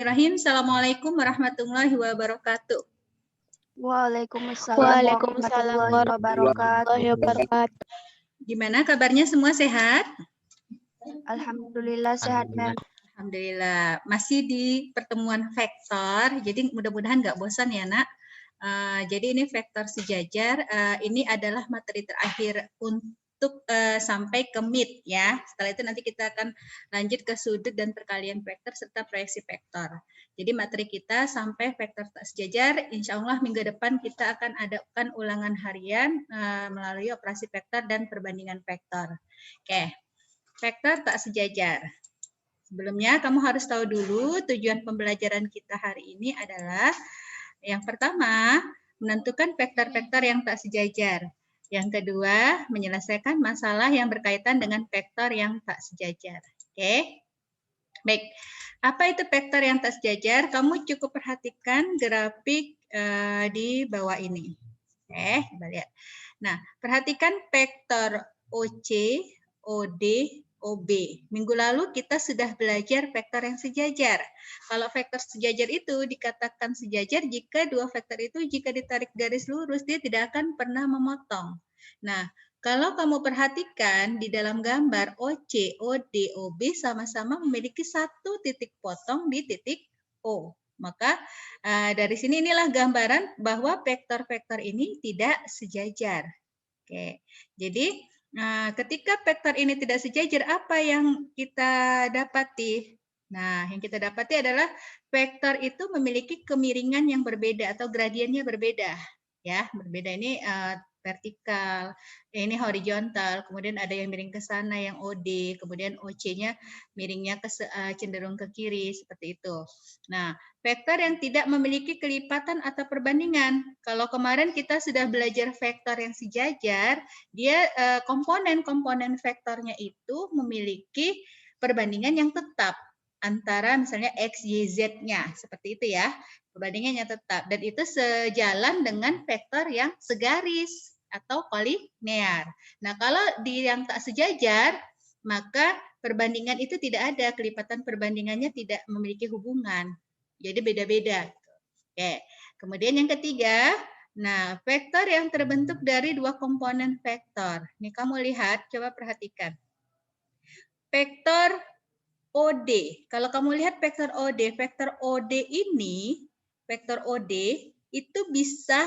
Bismillahirrahmanirrahim. Assalamualaikum warahmatullahi wabarakatuh. Waalaikumsalam warahmatullahi wabarakatuh. Gimana kabarnya, semua sehat? Alhamdulillah sehat, Mem. Alhamdulillah. Masih di pertemuan vektor, jadi mudah-mudahan nggak bosan ya, Nak. Jadi ini vektor sejajar. Ini adalah materi terakhir untuk sampai ke mid ya. Setelah itu nanti kita akan lanjut ke sudut dan perkalian vektor serta proyeksi vektor. Jadi materi kita sampai vektor tak sejajar. Insya Allah minggu depan kita akan adakan ulangan harian melalui operasi vektor dan perbandingan vektor. Oke, vektor tak sejajar. Sebelumnya kamu harus tahu dulu tujuan pembelajaran kita hari ini adalah yang pertama, menentukan vektor-vektor yang tak sejajar. Yang kedua, menyelesaikan masalah yang berkaitan dengan vektor yang tak sejajar. Oke. Baik. Apa itu vektor yang tak sejajar? Kamu cukup perhatikan grafik di bawah ini. Oke, coba lihat. Nah, perhatikan vektor OC, OD, OB. Minggu lalu kita sudah belajar vektor yang sejajar. Kalau vektor sejajar itu dikatakan sejajar jika dua vektor itu jika ditarik garis lurus dia tidak akan pernah memotong. Nah, kalau kamu perhatikan di dalam gambar OC, OD, OB sama-sama memiliki satu titik potong di titik O. Maka dari sini inilah gambaran bahwa vektor-vektor ini tidak sejajar. Oke, jadi ketika vektor ini tidak sejajar, apa yang kita dapati? Nah, yang kita dapati adalah vektor itu memiliki kemiringan yang berbeda atau gradiennya berbeda. Ya, berbeda ini vertikal, ini horizontal, kemudian ada yang miring ke sana yang OD, kemudian OC-nya miringnya cenderung ke kiri seperti itu. Nah, vektor yang tidak memiliki kelipatan atau perbandingan. Kalau kemarin kita sudah belajar vektor yang sejajar, dia komponen-komponen vektornya itu memiliki perbandingan yang tetap antara misalnya X, Y, Z-nya. Seperti itu ya, perbandingannya tetap. Dan itu sejalan dengan vektor yang segaris atau kolinear. Nah, kalau di yang tak sejajar, maka perbandingan itu tidak ada, kelipatan perbandingannya tidak memiliki hubungan. Jadi beda-beda. Oke. Kemudian yang ketiga, nah vektor yang terbentuk dari dua komponen vektor. Ini kamu lihat, coba perhatikan. Vektor OD. Kalau kamu lihat vektor OD ini, vektor OD itu bisa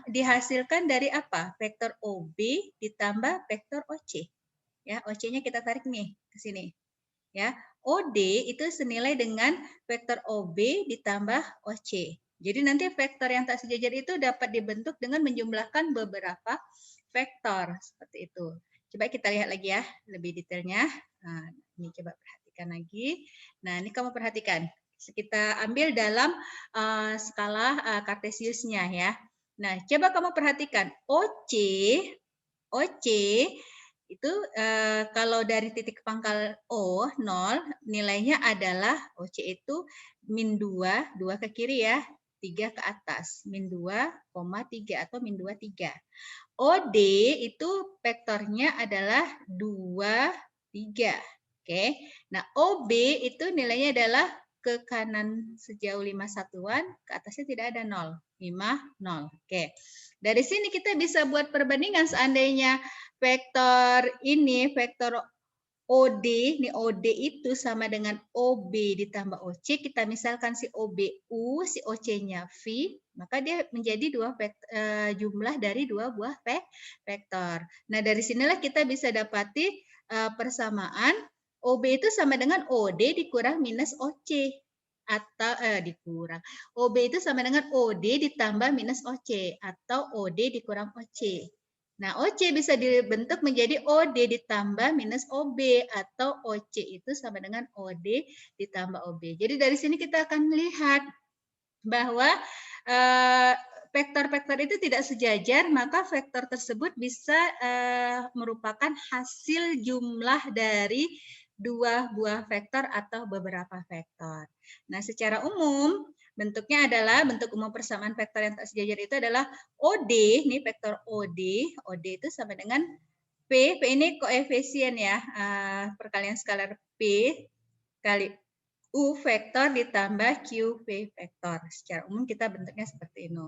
dihasilkan dari apa? Vektor OB ditambah vektor OC. Ya, OC-nya kita tarik nih ke sini. Ya, OD itu senilai dengan vektor OB ditambah OC. Jadi nanti vektor yang tak sejajar itu dapat dibentuk dengan menjumlahkan beberapa vektor seperti itu. Coba kita lihat lagi ya lebih detailnya. Nah, ini coba perhatikan lagi. Nah, ini kamu perhatikan. Kita ambil dalam skala Kartesiusnya ya. Nah, coba kamu perhatikan OC itu kalau dari titik pangkal O 0 nilainya adalah OC itu min 2 ke kiri ya, 3 ke atas, min 2,3 atau min 2, 3. OD itu vektornya adalah 2, 3. Oke. Nah, OB itu nilainya adalah ke kanan sejauh 5 satuan, ke atasnya tidak ada 0. 5, 0. Oke. Dari sini kita bisa buat perbandingan seandainya vektor ini, vektor OD, ini OD itu sama dengan OB ditambah OC, kita misalkan si OBU, si OC-nya V, maka dia menjadi jumlah dari dua buah vektor. Nah, dari sinilah kita bisa dapati persamaan OB itu sama dengan OD dikurang minus OC. Atau dikurang. OB itu sama dengan OD ditambah minus OC. Atau OD dikurang OC. Nah, OC bisa dibentuk menjadi OD ditambah minus OB atau OC itu sama dengan OD ditambah OB. Jadi dari sini kita akan melihat bahwa vektor-vektor itu tidak sejajar, maka vektor tersebut bisa merupakan hasil jumlah dari dua buah vektor atau beberapa vektor. Nah, secara umum bentuknya adalah bentuk umum persamaan vektor yang tak sejajar itu adalah OD, ini vektor OD itu sama dengan P ini koefisien ya, perkalian skalar P kali U vektor ditambah QV vektor. Secara umum kita bentuknya seperti ini.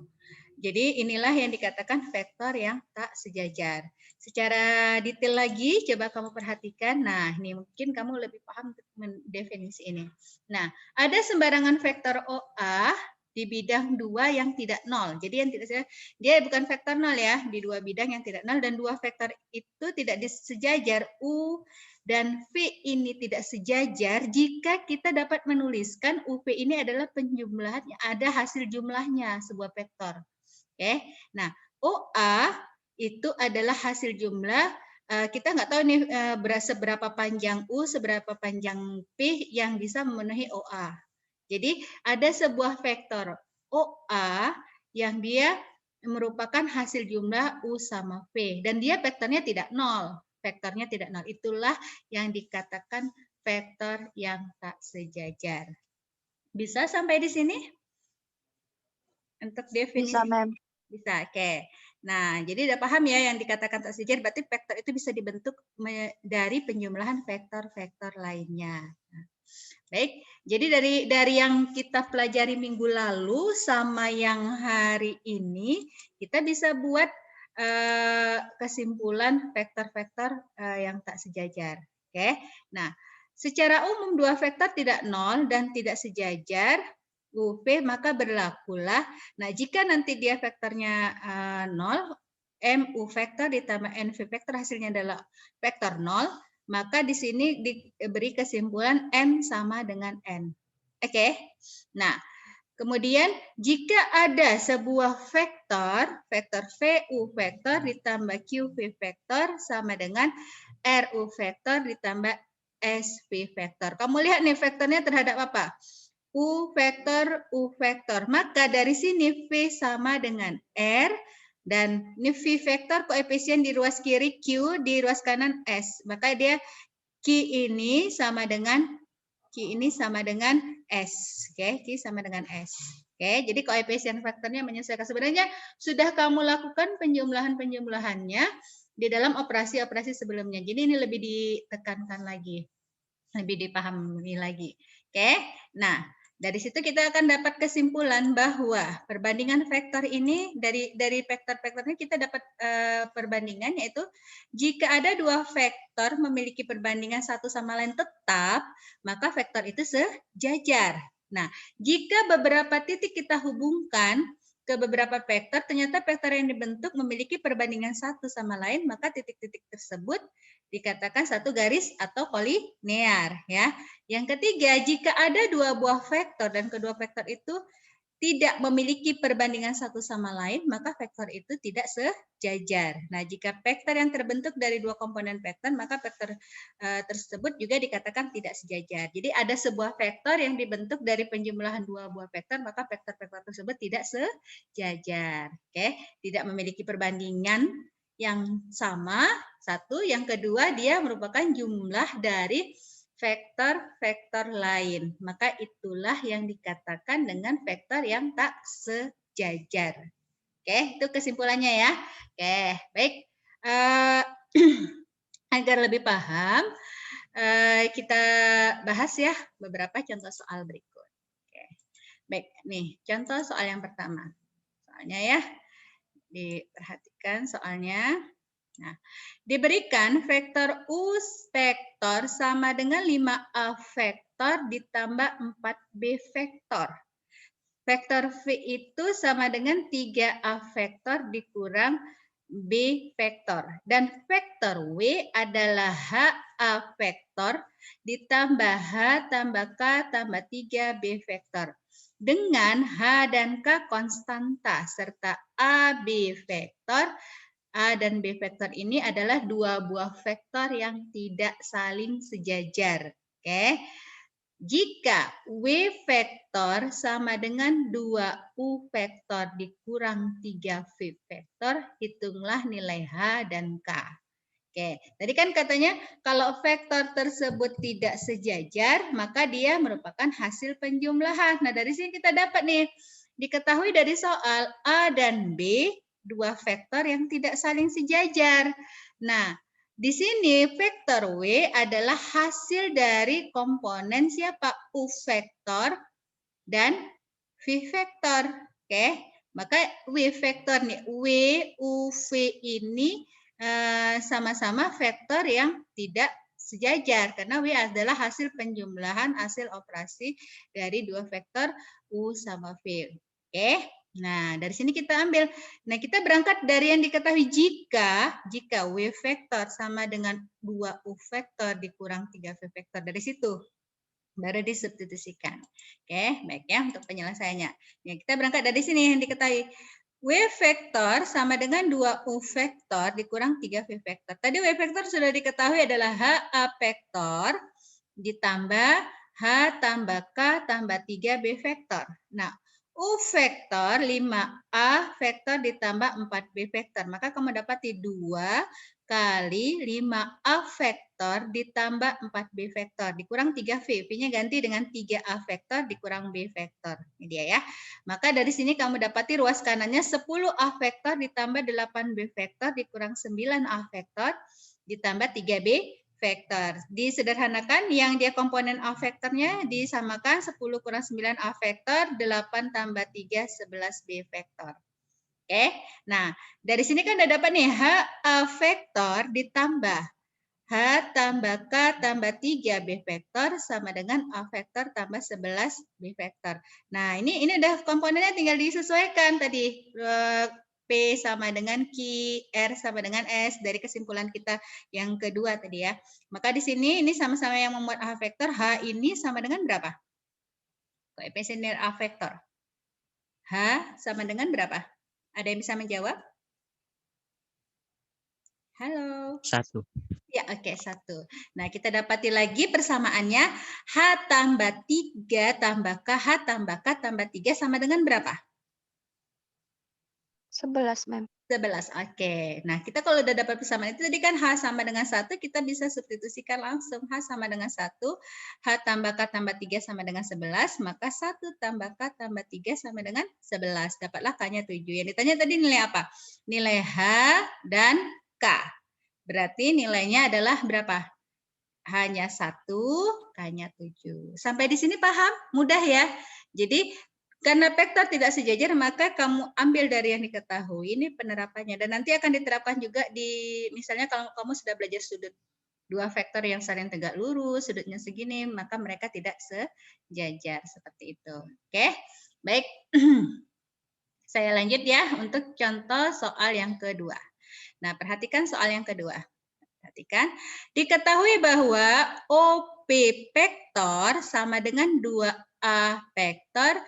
Jadi inilah yang dikatakan vektor yang tak sejajar. Secara detail lagi, coba kamu perhatikan. Nah, ini mungkin kamu lebih paham untuk mendefinisi ini. Nah, ada sembarangan vektor OA di bidang 2 yang tidak nol. Jadi yang tidak sejajar, dia bukan vektor nol ya, di 2 bidang yang tidak nol, dan 2 vektor itu tidak sejajar. U dan V ini tidak sejajar jika kita dapat menuliskan UV ini adalah penjumlahan yang ada hasil jumlahnya sebuah vektor. Oke, nah OA itu adalah hasil jumlah. Kita nggak tahu nih seberapa panjang U, seberapa panjang P yang bisa memenuhi OA. Jadi ada sebuah vektor OA yang dia merupakan hasil jumlah U sama V. Dan dia vektornya tidak nol. Vektornya tidak nol. Itulah yang dikatakan vektor yang tak sejajar. Bisa sampai di sini? Untuk definisi. Bisa, Mem. Bisa, oke. Nah, jadi udah paham ya yang dikatakan tak sejajar, berarti vektor itu bisa dibentuk dari penjumlahan vektor-vektor lainnya. Nah, baik, jadi dari yang kita pelajari minggu lalu sama yang hari ini, kita bisa buat kesimpulan vektor-vektor yang tak sejajar. Oke, nah secara umum dua vektor tidak nol dan tidak sejajar, UV, maka berlakulah. Nah, jika nanti dia vektornya 0, MU vektor ditambah NV vektor hasilnya adalah vektor 0, maka di sini diberi kesimpulan M sama dengan N. Oke. Nah, kemudian jika ada sebuah vektor, vektor VU vektor ditambah QV vektor sama dengan RU vektor ditambah SV vektor. Kamu lihat nih vektornya terhadap apa? U vektor. Maka dari sini V sama dengan R, dan ini V vektor koefisien di ruas kiri Q, di ruas kanan S. Maka dia Q ini sama dengan S. Oke, Q sama dengan S. Oke, jadi koefisien faktornya menyesuaikan. Sebenarnya sudah kamu lakukan penjumlahannya di dalam operasi-operasi sebelumnya. Jadi ini lebih ditekankan lagi, lebih dipahami lagi. Oke, nah dari situ kita akan dapat kesimpulan bahwa perbandingan vektor ini dari vektor-vektor ini kita dapat perbandingan, yaitu jika ada dua vektor memiliki perbandingan satu sama lain tetap, maka vektor itu sejajar. Nah, jika beberapa titik kita hubungkan ke beberapa vektor, ternyata vektor yang dibentuk memiliki perbandingan satu sama lain, maka titik-titik tersebut dikatakan satu garis atau kolinear, ya. Yang ketiga, jika ada dua buah vektor dan kedua vektor itu tidak memiliki perbandingan satu sama lain, maka vektor itu tidak sejajar. Nah, jika vektor yang terbentuk dari dua komponen vektor, maka vektor tersebut juga dikatakan tidak sejajar. Jadi ada sebuah vektor yang dibentuk dari penjumlahan dua buah vektor, maka vektor-vektor tersebut tidak sejajar. Oke, tidak memiliki perbandingan yang sama. Satu, yang kedua dia merupakan jumlah dari vektor-vektor lain. Maka itulah yang dikatakan dengan vektor yang tak sejajar. Oke, itu kesimpulannya ya. Oke, baik. Agar lebih paham, kita bahas ya beberapa contoh soal berikut. Oke. Baik, nih contoh soal yang pertama. Soalnya ya, diperhatikan soalnya. Nah, diberikan vektor U vektor sama dengan 5A vektor ditambah 4B vektor. Vektor V itu sama dengan 3A vektor dikurang B vektor. Dan vektor W adalah HA vektor ditambah H tambah K tambah 3B vektor. Dengan H dan K konstanta serta AB vektor. A dan B vektor ini adalah dua buah vektor yang tidak saling sejajar. Oke. Jika W vektor sama dengan 2U vektor dikurang 3V vektor, hitunglah nilai H dan K. Oke, tadi kan katanya kalau vektor tersebut tidak sejajar, maka dia merupakan hasil penjumlahan. Nah, dari sini kita dapat nih, diketahui dari soal A dan B, dua vektor yang tidak saling sejajar. Nah, Di sini vektor W adalah hasil dari komponen siapa? U vektor dan V vektor. Oke, maka W vektor nih, W, U, V ini sama-sama vektor yang tidak sejajar karena W adalah hasil penjumlahan hasil operasi dari dua vektor U sama V. Oke, nah dari sini kita ambil. Nah kita berangkat dari yang diketahui jika W vektor sama dengan 2U vektor dikurang 3V vektor, dari situ baru disubstitusikan. Oke, baik ya untuk penyelesaiannya. Ya, kita berangkat dari sini yang diketahui. W vektor sama dengan 2U vektor dikurang 3V vektor. Tadi W vektor sudah diketahui adalah HA vektor ditambah H tambah K tambah 3B vektor. Nah, U vektor 5A vektor ditambah 4B vektor. Maka kamu dapati 2 kali 5A vektor ditambah 4B vektor dikurang 3V. V-nya ganti dengan 3A vektor dikurang B vektor. Ini dia ya. Maka dari sini kamu dapati ruas kanannya 10A vektor ditambah 8B vektor dikurang 9A vektor ditambah 3B vektor. Disederhanakan yang dia komponen A vektornya disamakan 10 kurang 9A vektor, 8 tambah 3, 11B vektor. Oke, nah dari sini kan udah dapat nih HA vektor ditambah H tambah K tambah 3B vektor sama dengan A vektor tambah 11B vektor. Nah ini udah komponennya tinggal disesuaikan tadi. P sama dengan Q, R sama dengan S dari kesimpulan kita yang kedua tadi ya. Maka di sini ini sama-sama yang membuat A vektor, H ini sama dengan berapa? Koefisien A vektor. H sama dengan berapa? Ada yang bisa menjawab? Halo. 1. Ya, oke, 1. Nah, kita dapati lagi persamaannya. H tambah 3 tambah K, H tambah K tambah 3 sama dengan berapa? 11, Mem. 11. Oke. Nah, kita kalau udah dapat persamaan itu tadi kan H sama dengan 1, kita bisa substitusikan langsung. H sama dengan 1, H tambah K tambah 3 sama dengan 11, maka 1 tambah K tambah 3 sama dengan 11. Dapatlah K-nya 7. Yang ditanya tadi nilai apa? Nilai H dan K. Berarti nilainya adalah berapa? Hanya 1, K-nya 7. Sampai di sini paham? Mudah ya? Jadi, karena vektor tidak sejajar, maka kamu ambil dari yang diketahui. Ini penerapannya. Dan nanti akan diterapkan juga di, misalnya kalau kamu sudah belajar sudut dua vektor yang saling tegak lurus, sudutnya segini, maka mereka tidak sejajar. Seperti itu. Oke? Baik. Saya lanjut ya untuk contoh soal yang kedua. Nah, perhatikan soal yang kedua. Perhatikan, diketahui bahwa OP vektor sama dengan 2A vektor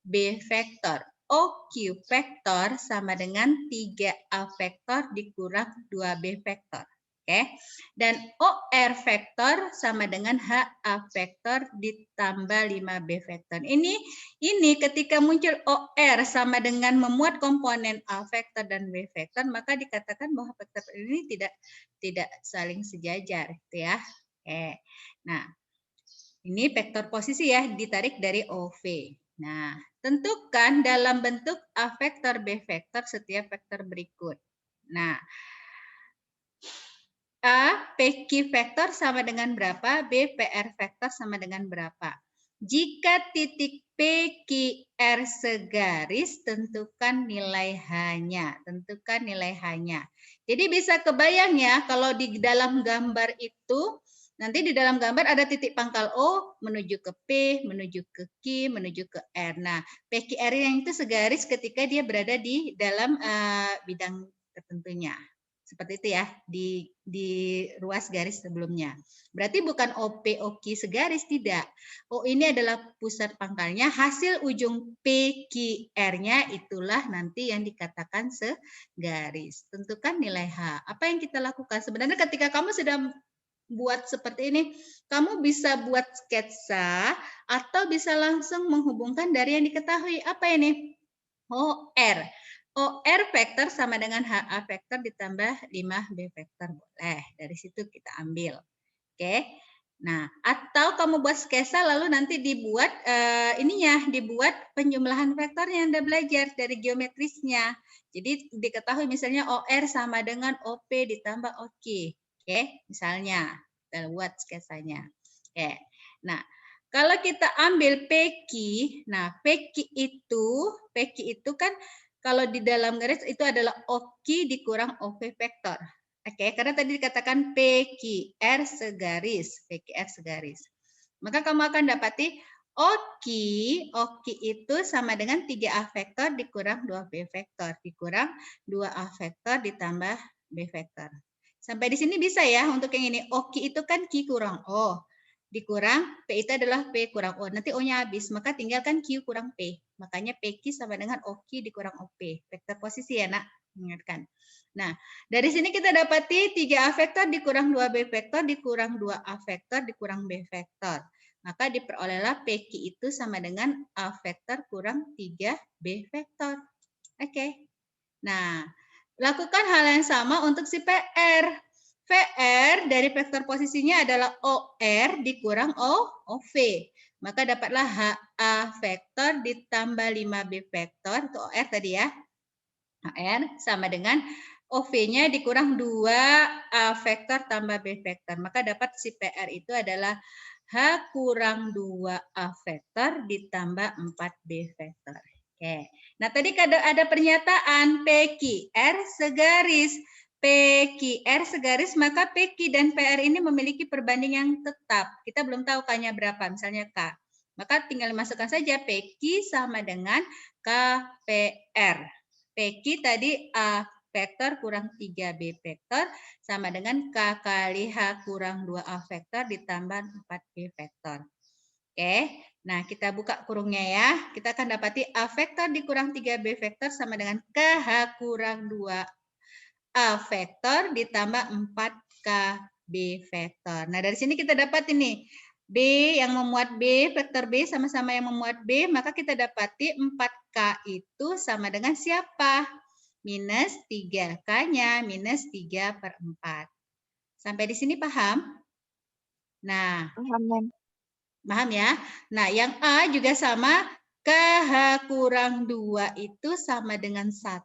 B vektor. OQ vektor sama dengan 3A vektor dikurang 2B vektor. Oke. Dan OR vektor sama dengan HA vektor ditambah 5B vektor. Ini ketika muncul OR sama dengan memuat komponen A vektor dan B vektor, maka dikatakan bahwa vektor ini tidak saling sejajar, gitu ya. Oke. Nah, ini vektor posisi ya, ditarik dari OV. Nah, tentukan dalam bentuk A vektor B vektor setiap vektor berikut. Nah, A PQ vektor sama dengan berapa? B PR vektor sama dengan berapa? Jika titik PQR segaris, tentukan nilai H-nya. Tentukan nilai H-nya. Jadi bisa kebayang ya, kalau di dalam gambar itu, nanti di dalam gambar ada titik pangkal O menuju ke P, menuju ke Q, menuju ke R. Nah, PQR yang itu segaris ketika dia berada di dalam bidang tertentunya. Seperti itu ya, di ruas garis sebelumnya. Berarti bukan OP, OQ segaris, tidak. O ini adalah pusat pangkalnya, hasil ujung PQR-nya itulah nanti yang dikatakan segaris. Tentukan nilai H. Apa yang kita lakukan? Sebenarnya ketika kamu sudah buat seperti ini, kamu bisa buat sketsa atau bisa langsung menghubungkan dari yang diketahui. Apa ini? OR. OR vektor sama dengan HA vektor ditambah 5B vektor. Boleh, dari situ kita ambil. Oke. Nah, atau kamu buat sketsa lalu nanti dibuat dibuat penjumlahan vektornya yang Anda belajar dari geometrisnya. Jadi diketahui misalnya OR sama dengan OP ditambah OQ. Oke, misalnya kita buat sketsanya. Oke. Nah, kalau kita ambil PQ, nah PQ itu kan kalau di dalam garis itu adalah OQ dikurang OP vektor. Oke, karena tadi dikatakan PQR segaris, PQR segaris. Maka kamu akan dapati OQ itu sama dengan 3A vektor dikurang 2B vektor, dikurang 2A vektor ditambah B vektor. Sampai di sini bisa ya untuk yang ini. OQ itu kan Q kurang O, dikurang P itu adalah P kurang O. Nanti O-nya habis, maka tinggalkan Q kurang P. Makanya PQ sama dengan OQ dikurang OP. Vektor posisi ya, Nak. Ingatkan. Nah, dari sini kita dapati 3A vektor dikurang 2B vektor dikurang 2A vektor dikurang B vektor. Maka diperolehlah PQ itu sama dengan A vektor kurang 3B vektor. Oke. Nah, lakukan hal yang sama untuk si PR. VR dari vektor posisinya adalah OR dikurang OV. Maka dapatlah HA vektor ditambah 5B vektor, itu OR tadi ya. HR sama dengan OV-nya dikurang 2A vektor tambah B vektor. Maka dapat si PR itu adalah H kurang 2A vektor ditambah 4B vektor. Oke. Nah, tadi ada pernyataan PQR segaris. PQR segaris, maka PQ dan PR ini memiliki perbanding yang tetap. Kita belum tahu K-nya berapa, misalnya K. Maka tinggal masukkan saja PQ sama dengan KPR. PQ tadi A vektor kurang 3B vektor sama dengan K kali H kurang 2A vektor ditambah 4B vektor. Oke, nah kita buka kurungnya ya. Kita akan dapati A vektor dikurang 3B vektor sama dengan KH kurang 2A vektor ditambah 4KB vektor. Nah dari sini kita dapat ini. B yang memuat B, vektor B sama-sama yang memuat B, maka kita dapati 4K itu sama dengan siapa? Minus 3. K-nya minus 3/4. Sampai di sini paham? Nah, paham ya? Nah, yang A juga sama. KH kurang 2 itu sama dengan 1.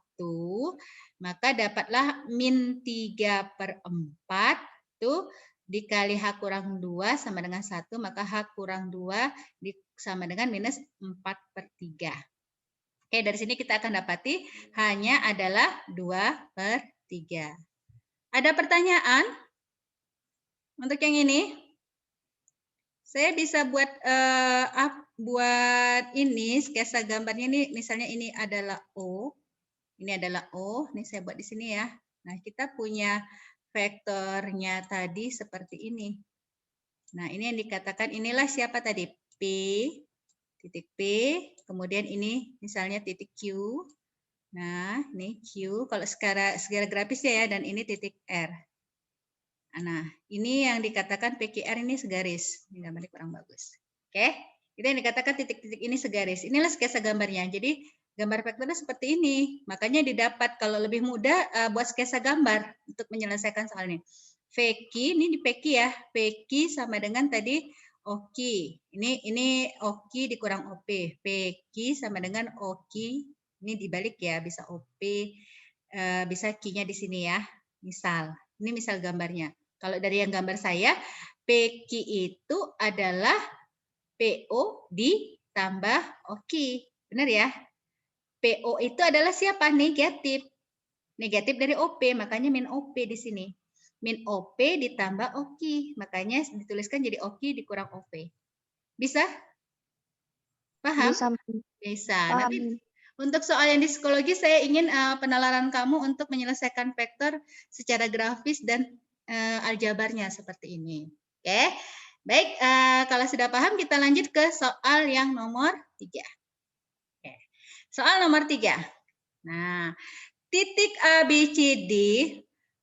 Maka dapatlah min 3/4. Itu dikali H kurang 2 sama dengan 1. Maka H kurang 2 sama dengan minus 4/3. Oke, dari sini kita akan dapati hanya adalah 2/3. Ada pertanyaan untuk yang ini? Saya bisa buat ini sketsa gambarnya ini, misalnya ini adalah O, ini adalah O, ini saya buat di sini ya. Nah, kita punya vektornya tadi seperti ini. Nah, ini yang dikatakan inilah siapa tadi? P, titik P, kemudian ini misalnya titik Q. Nah, ini Q, kalau secara grafisnya ya, dan ini titik R. Nah, ini yang dikatakan PQR ini segaris. Ini gambarnya kurang bagus. Oke, itu yang dikatakan titik-titik ini segaris. Inilah sketsa gambarnya. Jadi, gambar vektornya seperti ini. Makanya didapat kalau lebih mudah buat sketsa gambar untuk menyelesaikan soal ini. VQ, ini di PQ ya. PQ sama dengan tadi OQ. Ini OQ dikurang OP. PQ sama dengan OQ. Ini dibalik ya, bisa OP, bisa Q-nya di sini ya. Misal, ini misal gambarnya. Kalau dari yang gambar saya, PQ itu adalah PO ditambah OQ. Benar ya? PO itu adalah siapa? Negatif. Negatif dari OP, makanya min OP di sini. Min OP ditambah OQ. Makanya dituliskan jadi OQ dikurang OP. Bisa? Paham? Bisa. Paham. Nanti untuk soal yang di psikologi, saya ingin penalaran kamu untuk menyelesaikan vektor secara grafis dan aljabarnya seperti ini. Oke, baik. Kalau sudah paham, kita lanjut ke soal yang nomor 3. Oke. Soal nomor 3. Nah, titik A, B, C, D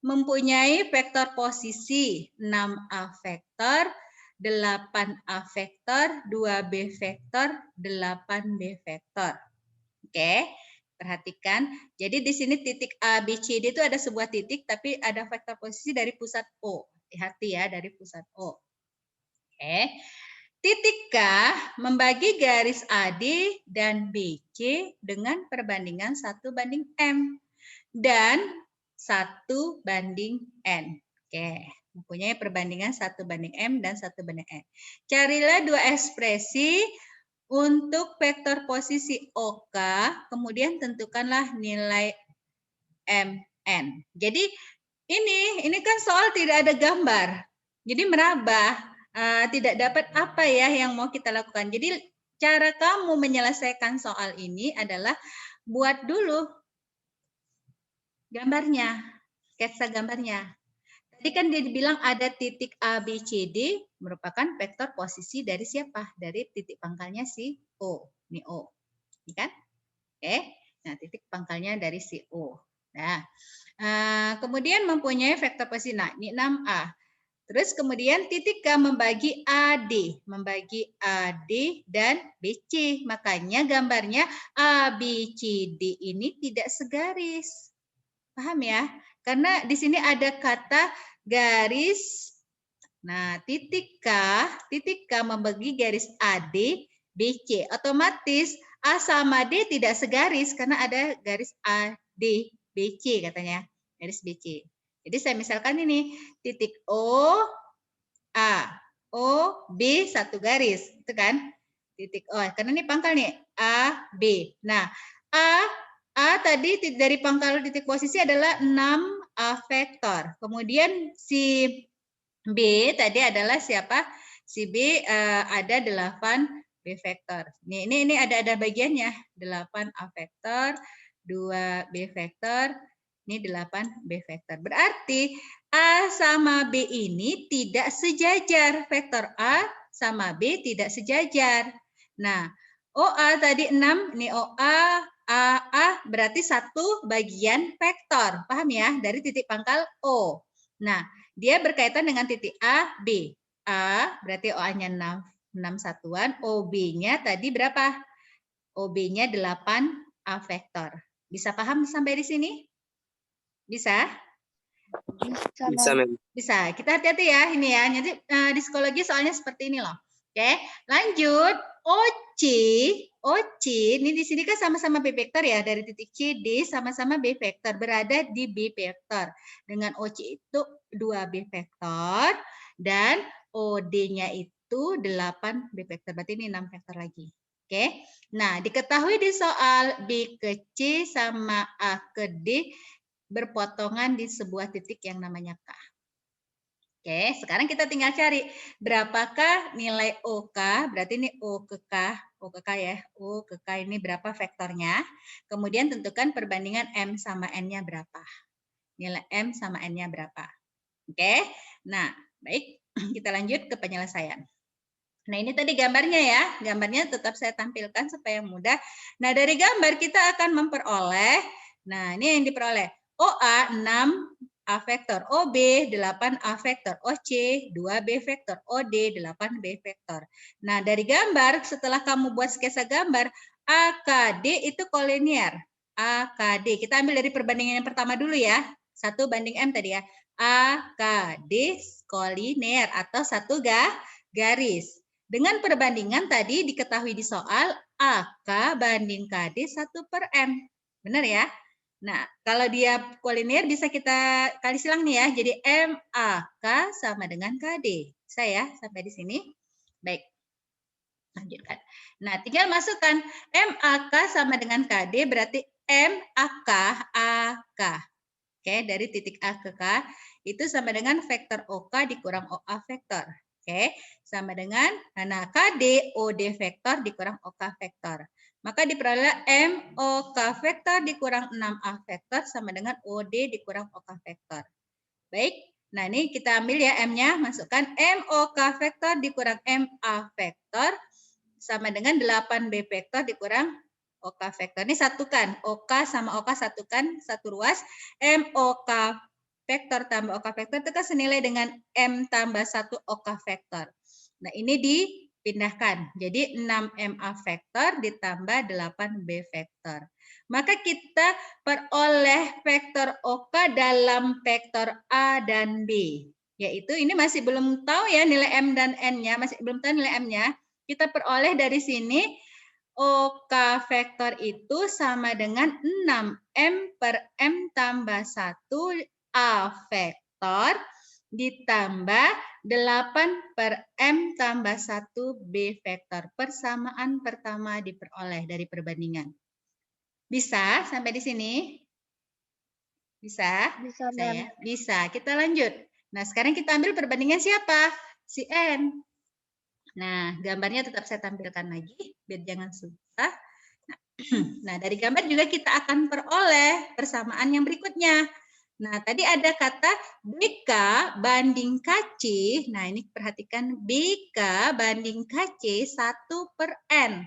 mempunyai vektor posisi 6A vektor, 8A vektor, 2B vektor, 8B vektor. Oke, perhatikan. Jadi di sini titik A, B, C, D itu ada sebuah titik, tapi ada vektor posisi dari pusat O. Hati-hati ya, dari pusat O. Oke. Titik K membagi garis AD dan BC dengan perbandingan 1/M dan 1/N. Oke. Mempunyai perbandingan 1:m dan 1:n. Carilah dua ekspresi untuk vektor posisi OK, kemudian tentukanlah nilai mn. Jadi ini kan soal tidak ada gambar. Jadi meraba, tidak dapat apa ya yang mau kita lakukan. Jadi cara kamu menyelesaikan soal ini adalah buat dulu gambarnya, sketsa gambarnya. Tadi kan dia dibilang ada titik A, B, C, D merupakan vektor posisi dari siapa? Dari titik pangkalnya si O. Ini O. Ini kan? Oke. Nah, titik pangkalnya dari si O. Nah, kemudian mempunyai vektor posisi. Nah, ini 6A. Terus kemudian titik K membagi AD. Membagi AD dan BC. Makanya gambarnya ABCD ini tidak segaris. Paham ya? Karena di sini ada kata garis. Nah, titik K membagi garis AD, BC. Otomatis A sama D tidak segaris karena ada garis AD, BC katanya. Garis BC. Jadi saya misalkan ini titik O, A. O, B, satu garis. Itu kan? Titik O. Karena ini pangkal nih. A, B. Nah, A tadi dari pangkal titik posisi adalah 6A vektor. Kemudian si B tadi adalah siapa? Si B ada 8B vektor. Ini ada bagiannya. 8A vektor, 2B vektor, ini 8B vektor. Berarti A sama B ini tidak sejajar. Vektor A sama B tidak sejajar. Nah, OA tadi 6, ini OA, AA berarti satu bagian vektor. Paham ya? Dari titik pangkal O. Nah, dia berkaitan dengan titik A, B. A berarti OA-nya 6 satuan. OB-nya tadi berapa? OB-nya 8A vektor. Bisa paham sampai di sini? Bisa? Bisa, Mem. Bisa. Kita hati-hati ya ini ya. Nanti di psikologi soalnya seperti ini loh. Oke, lanjut. OC ini di sini kan sama-sama B vektor ya, dari titik C, D sama-sama B vektor, berada di B vektor. Dengan OC itu 2B vektor dan OD-nya itu 8B vektor. Berarti ini 6 vektor lagi. Oke. Nah, diketahui di soal B ke C sama A ke D berpotongan di sebuah titik yang namanya K. Oke, sekarang kita tinggal cari berapakah nilai OK, berarti ini O ke K ya, O ke K ini berapa vektornya, kemudian tentukan perbandingan M sama N-nya berapa, nilai M sama N-nya berapa. Oke, nah baik, kita lanjut ke penyelesaian. Nah ini tadi gambarnya ya, gambarnya tetap saya tampilkan supaya mudah. Nah dari gambar kita akan memperoleh, nah ini yang diperoleh, OA 6A vektor, OB 8A vektor, OC 2B vektor, OD 8B vektor. Nah dari gambar, setelah kamu buat sketsa gambar, AKD itu kolinier. AKD, kita ambil dari perbandingan yang pertama dulu ya, 1:M tadi ya. AKD kolinier atau satu garis. Dengan perbandingan tadi diketahui di soal AK banding KD 1/M. Benar ya? Nah, kalau dia kolinier bisa kita kali silang nih ya. Jadi MAK sama dengan KD. Bisa ya sampai di sini? Baik. Lanjutkan. Nah, tinggal masukkan MAK sama dengan KD berarti MAK AK. Oke, dari titik A ke K itu sama dengan vektor OK dikurang OA vektor. Oke, sama dengan nah KD OD vektor dikurang OK vektor. Maka diperoleh MOK vektor dikurang 6A vektor sama dengan OD dikurang OK vektor. Baik, nah ini kita ambil ya M-nya, masukkan MOK vektor dikurang MA vektor sama dengan 8B vektor dikurang OK vektor. Ini satukan, OK sama OK satukan, satu ruas. MOK vektor tambah OK vektor itu kan senilai dengan M tambah 1 OK vektor. Nah ini dipindahkan, jadi 6MA vektor ditambah 8B vektor. Maka kita peroleh vektor OK dalam vektor A dan B. Yaitu ini masih belum tahu ya nilai M dan N-nya, masih belum tahu nilai M-nya. Kita peroleh dari sini OK vektor itu sama dengan 6M per M tambah 1 A vektor ditambah 8 per M tambah 1 B vektor. Persamaan pertama diperoleh dari perbandingan. Bisa sampai di sini? Bisa? Bisa, Mem. Bisa. Kita lanjut. Nah, sekarang kita ambil perbandingan siapa? Si N. Nah, gambarnya tetap saya tampilkan lagi, biar jangan susah. Nah, dari gambar juga kita akan peroleh persamaan yang berikutnya. Nah, tadi ada kata BK banding KC. Nah, ini perhatikan BK banding KC 1 per N.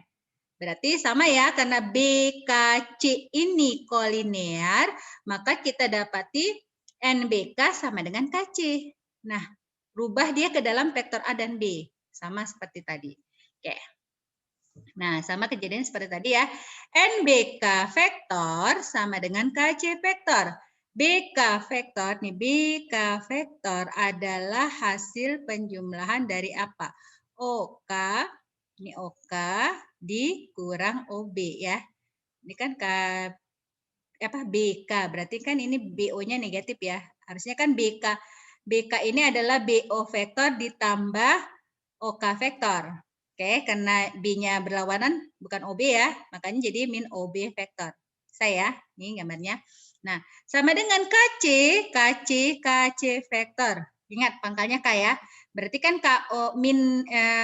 Berarti sama ya, karena BKC ini kolinear, maka kita dapati NBK sama dengan KC. Nah, rubah dia ke dalam vektor A dan B. Sama seperti tadi. Oke. Nah, sama kejadian seperti tadi ya. NBK vektor sama dengan KC vektor. BK vektor, nih BK vektor adalah hasil penjumlahan dari apa? OK, ini OK dikurang OB ya. Ini kan BK, berarti kan ini BO-nya negatif ya. Harusnya kan BK ini adalah BO vektor ditambah OK vektor. Oke, karena B-nya berlawanan bukan OB ya, makanya jadi min OB vektor. Saya, ini gambarnya. Nah, sama dengan KC vektor. Ingat pangkalnya K ya. Berarti kan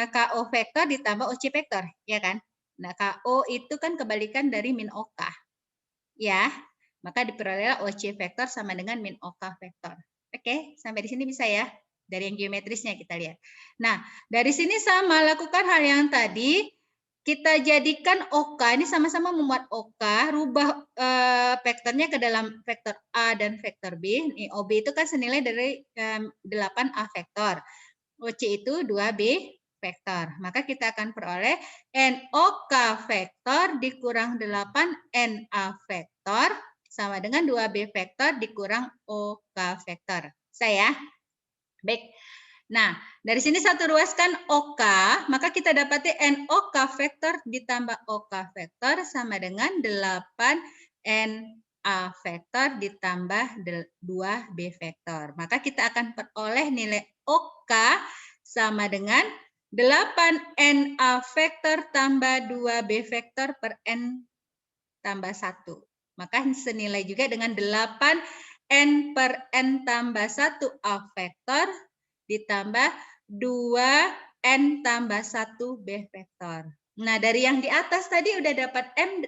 KO vektor ditambah OC vektor, ya kan? Nah, KO itu kan kebalikan dari min OK. Ya, maka diperolehlah OC vektor sama dengan min OK vektor. Oke, sampai di sini bisa ya? Dari yang geometrisnya kita lihat. Nah, dari sini sama lakukan hal yang tadi. Kita jadikan OK, ini sama-sama membuat OK, rubah vektornya ke dalam vektor A dan vektor B. Nih, OB itu kan senilai dari 8A vektor. OC itu 2B vektor. Maka kita akan peroleh NOK vektor dikurang 8 NA vektor sama dengan 2B vektor dikurang OK vektor. Saya. Baik. Nah, dari sini satu ruaskan OK, maka kita dapati NOK vektor ditambah OK vektor sama dengan 8 NA vektor ditambah 2B vektor. Maka kita akan peroleh nilai OK sama dengan 8 NA vektor tambah 2B vektor per N tambah 1. Maka senilai juga dengan 8 N per N tambah 1 A vektor ditambah 2N tambah 1 B vektor. Nah, dari yang di atas tadi udah dapat M,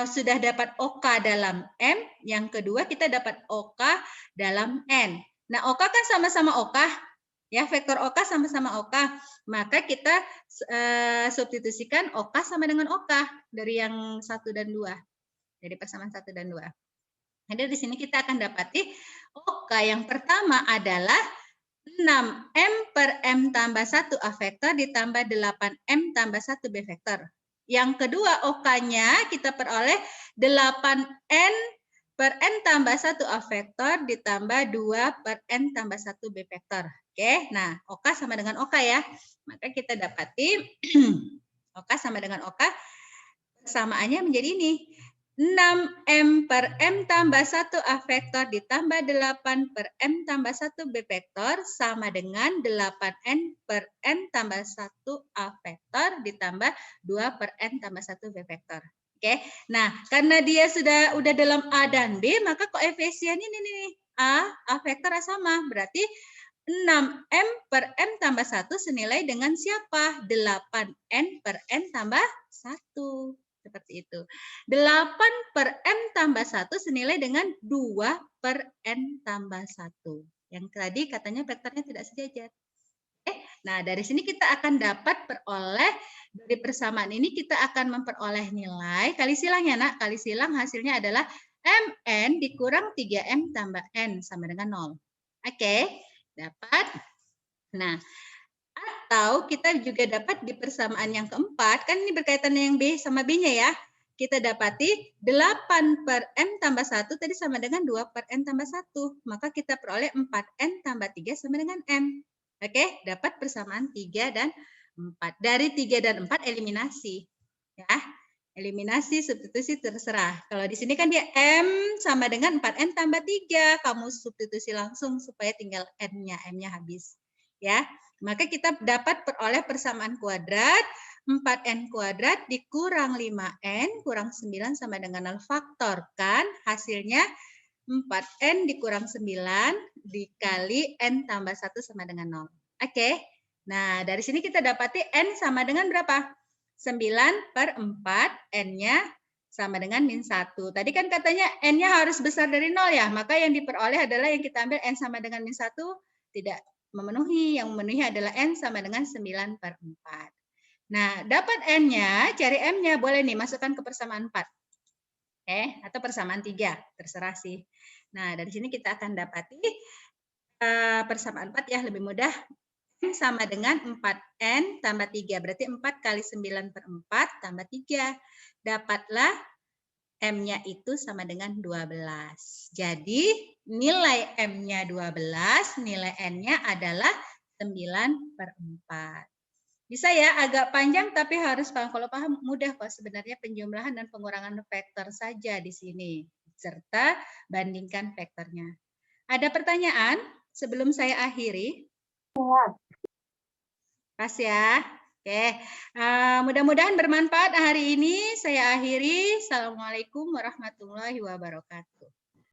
sudah dapat OK dalam M. Yang kedua kita dapat OK dalam N. Nah, OK kan sama-sama OK. Ya, vektor OK sama-sama OK. Maka kita substitusikan OK sama dengan OK dari yang 1 dan 2. Dari persamaan 1 dan 2. Jadi di sini kita akan dapati OK yang pertama adalah 6M per M tambah 1 A vektor ditambah 8M tambah 1 B vektor. Yang kedua OK-nya kita peroleh 8N per N tambah 1 A vektor ditambah 2 per N tambah 1 B vektor. Oke, nah OK sama dengan OK ya. Maka kita dapati OK sama dengan OK. Persamaannya menjadi ini. 6M per M tambah 1 A vektor ditambah 8 per M tambah 1 B vektor sama dengan 8N per N tambah 1 A vektor ditambah 2 per N tambah 1 B vektor. Oke, nah karena dia udah dalam A dan B, maka koefisien ini nih, A vektor sama. Berarti 6M per M tambah 1 senilai dengan siapa? 8N per N tambah 1. Seperti itu. 8 per M tambah 1 senilai dengan 2 per N tambah 1. Yang tadi katanya vektornya tidak sejajar. Nah, dari sini kita akan dapat peroleh, dari persamaan ini kita akan memperoleh nilai, kali silang ya nak, kali silang hasilnya adalah MN dikurang 3M tambah N sama dengan 0. Oke, dapat. Nah, atau kita juga dapat di persamaan yang keempat, kan ini berkaitan dengan B sama B-nya ya. Kita dapati 8 per M tambah 1 tadi sama dengan 2 per N tambah 1. Maka kita peroleh 4N tambah 3 sama dengan N. Oke, dapat persamaan 3 dan 4. Dari 3 dan 4 eliminasi. Ya. Eliminasi, substitusi terserah. Kalau di sini kan dia M sama dengan 4N tambah 3. Kamu substitusi langsung supaya tinggal N-nya. M-nya habis. Ya, maka kita dapat peroleh persamaan kuadrat 4N kuadrat dikurang 5N kurang 9 sama dengan 0. Faktorkan hasilnya 4N dikurang 9 dikali N tambah 1 sama dengan 0. Oke. Nah, dari sini kita dapati N sama dengan berapa? 9/4, N-nya sama dengan min 1. Tadi kan katanya N-nya harus besar dari 0 ya, maka yang diperoleh adalah yang kita ambil N sama dengan min 1 tidak memenuhi. Yang memenuhi adalah N sama dengan 9/4. Nah, dapat N-nya, cari M-nya. Boleh nih, masukkan ke persamaan 4. Atau persamaan 3, terserah sih. Nah, dari sini kita akan dapati persamaan 4 ya, lebih mudah. N sama dengan 4N tambah 3. Berarti 4 kali 9/4 tambah 3. Dapatlah M-nya itu sama dengan 12. Jadi nilai M-nya 12, nilai N-nya adalah 9/4. Bisa ya, agak panjang tapi harus paham. Kalau paham mudah kok sebenarnya penjumlahan dan pengurangan vektor saja di sini. Serta bandingkan vektornya. Ada pertanyaan sebelum saya akhiri? Pas ya. Oke, mudah-mudahan bermanfaat hari ini. Saya akhiri. Assalamualaikum warahmatullahi wabarakatuh.